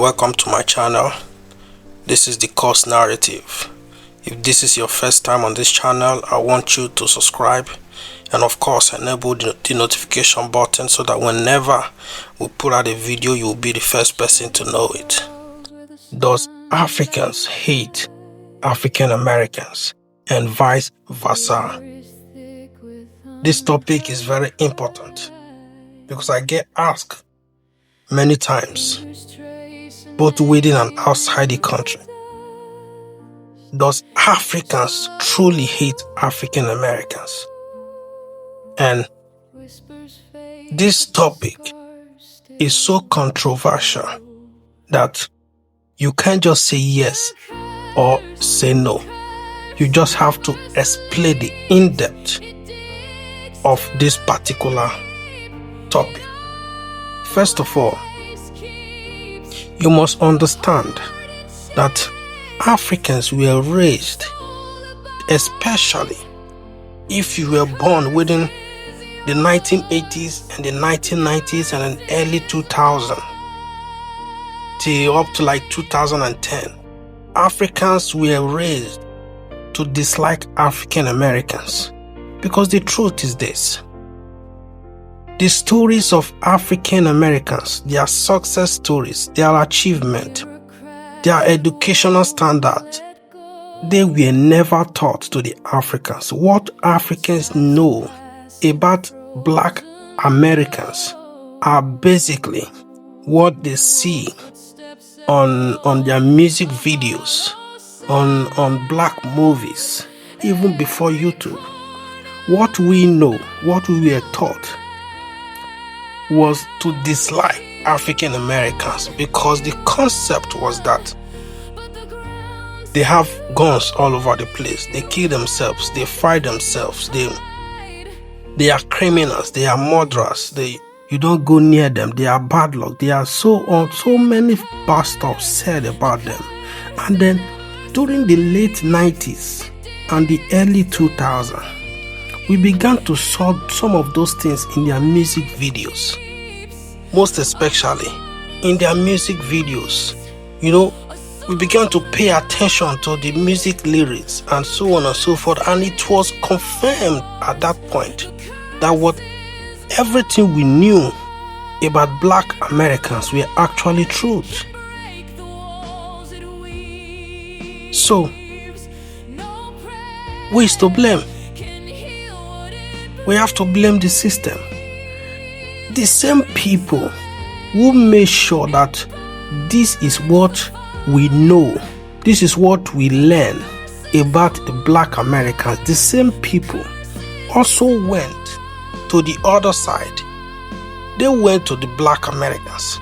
welcome to my channel. This is the course narrative. If this is your first time on this channel, I want you to subscribe and of course enable the notification button so that whenever we put out a video, you will be the first person to know it. Does Africans hate African Americans and vice versa? This topic is very important because I get asked many times, both within and outside the country. Does Africans truly hate African Americans? And this topic is so controversial that you can't just say yes or say no. You just have to explain the in-depth of this particular topic. First of all, you must understand that Africans were raised, especially if you were born within the 1980s and the 1990s and the early 2000s till up to like 2010. Africans were raised to dislike African Americans because the truth is this. The stories of African Americans, their success stories, their achievement, their educational standards, they were never taught to the Africans. What Africans know about Black Americans are basically what they see on their music videos, on black movies, even before YouTube. What we know, what we were taught, was to dislike African Americans because the concept was that they have guns all over the place, they kill themselves, they fight themselves, they are criminals, they are murderers, you don't go near them, they are bad luck, they are so many bad stuff said about them. And then during the late 90s and the early 2000s, we began to saw some of those things in their music videos. Most especially in their music videos. We began to pay attention to the music lyrics and so on and so forth. And it was confirmed at that point that everything we knew about Black Americans were actually truth. So, who is to blame? We have to blame the system. The same people who made sure that this is what we know, this is what we learn about the Black Americans, the same people also went to the other side. They went to the Black Americans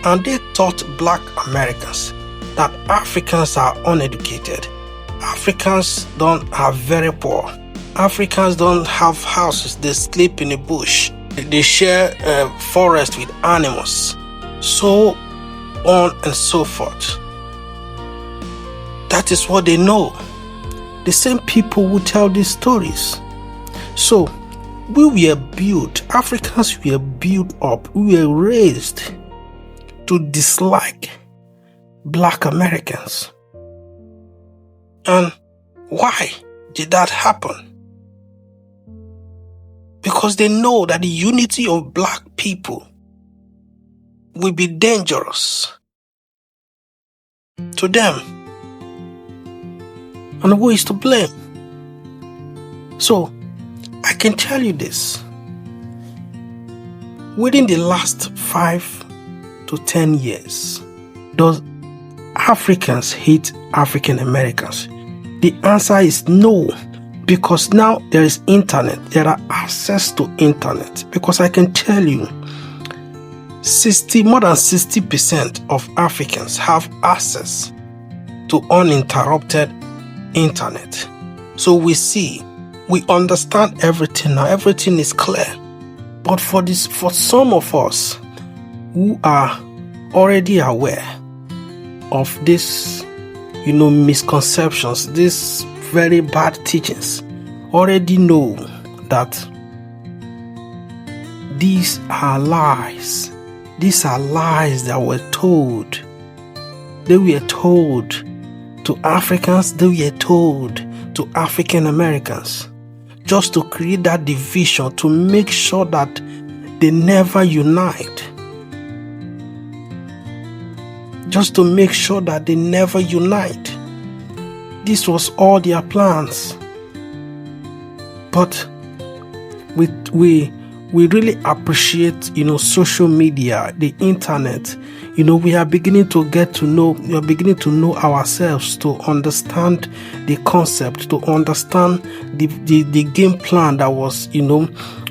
and they taught Black Americans that Africans are uneducated. Africans are very poor. Africans don't have houses, they sleep in the bush. They share forest with animals, so on and so forth. That is what they know. The same people who tell these stories. So, we were built, Africans were built up, we were raised to dislike Black Americans. And why did that happen? Because they know that the unity of Black people will be dangerous to them. And who is to blame? So, I can tell you this. Within the last 5 to 10 years, does Africans hate African Americans? The answer is no. Because now there is internet, there are access to internet. Because I can tell you, more than 60% of Africans have access to uninterrupted internet. So we understand everything now, everything is clear. But for some of us who are already aware of this, misconceptions, this very bad teachings, already know that these are lies. These are lies that were told they were told to Africans, they were told to African Americans, just to create that division, to make sure that they never unite. Just to make sure that they never unite. This was all their plans. But we really appreciate, social media, the internet. We are beginning to know ourselves, to understand the concept, to understand the game plan that was,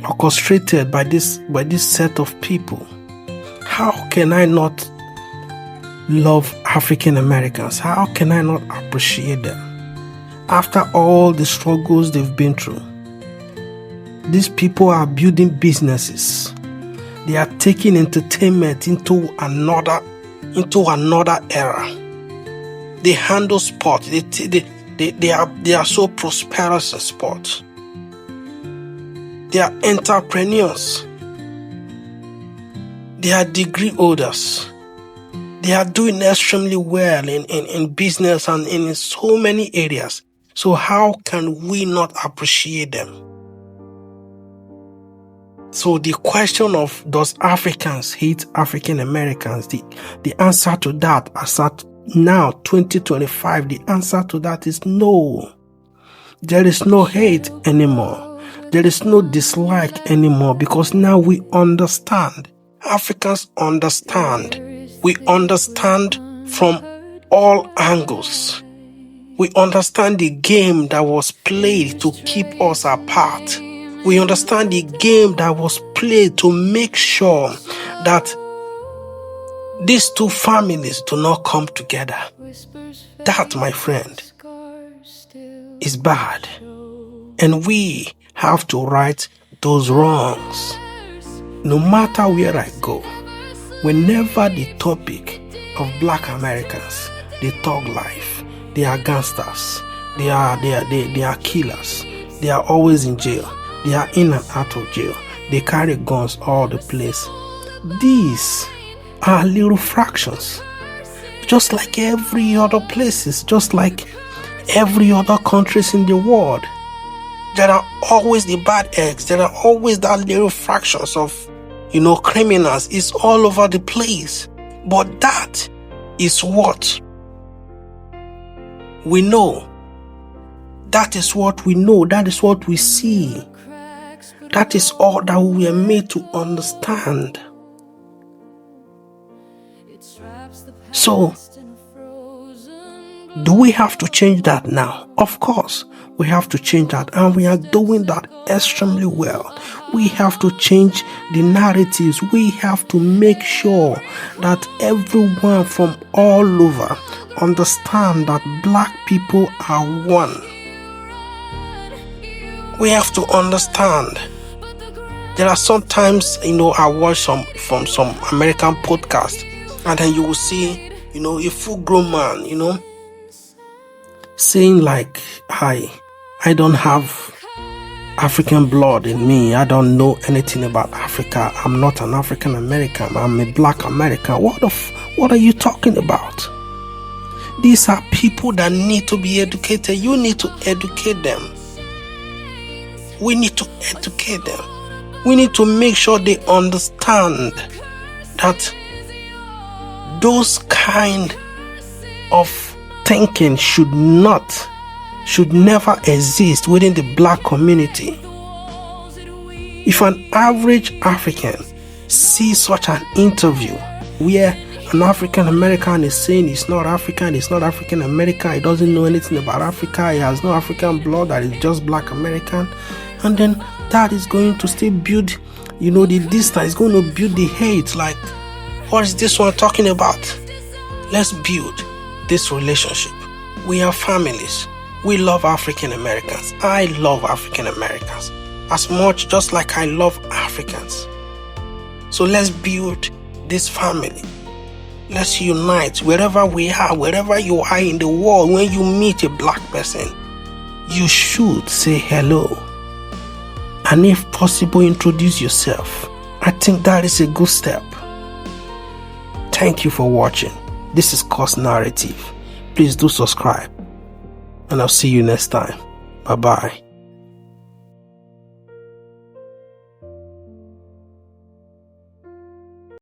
orchestrated by this set of people. How can I not love African Americans? How can I not appreciate them? After all the struggles they've been through, these people are building businesses. They are taking entertainment into another era. They handle sport. They are so prosperous in sport. They are entrepreneurs. They are degree holders. They are doing extremely well in business and in so many areas. So how can we not appreciate them? So the question of, does Africans hate African Americans? The answer to that, as at now, 2025, the answer to that is no. There is no hate anymore. There is no dislike anymore, because now we understand. Africans understand. We understand from all angles. We understand the game that was played to keep us apart. We understand the game that was played to make sure that these two families do not come together. That, my friend, is bad. And we have to right those wrongs. No matter where I go, whenever the topic of Black Americans, they thug life, they are gangsters, they are killers, they are always in jail, they are in and out of jail, they carry guns all the place. These are little fractions, just like every other places, just like every other countries in the world. There are always the bad eggs. There are always that little fractions of, criminals. It's all over the place. But that is what we know. That is what we know. That is what we see. That is all that we are made to understand. So, do we have to change that now? Of course, we have to change that, and we are doing that extremely well. We have to change the narratives. We have to make sure that everyone from all over understand that Black people are one. We have to understand. There are sometimes, I watch from some American podcast, and then you will see, a full-grown man, saying like, I don't have African blood in me. I don't know anything about Africa. I'm not an African American. I'm a Black American. What are you talking about? These are people that need to be educated. You need to educate them. We need to educate them. We need to make sure they understand that those kind of thinking should never exist within the Black community. If an average African sees such an interview where an African American is saying he's not African American, he doesn't know anything about Africa, he has no African blood, that is just Black American, and then that is going to still build, the distance, is going to build the hate. Like, what is this one talking about? Let's build this relationship. We are families. We love African Americans. I love African Americans as much, just like I love Africans. So let's build this family. Let's unite wherever we are, wherever you are in the world. When you meet a Black person, you should say hello. And if possible, introduce yourself. I think that is a good step. Thank you for watching. This is Cause Narrative. Please do subscribe, and I'll see you next time. Bye-bye.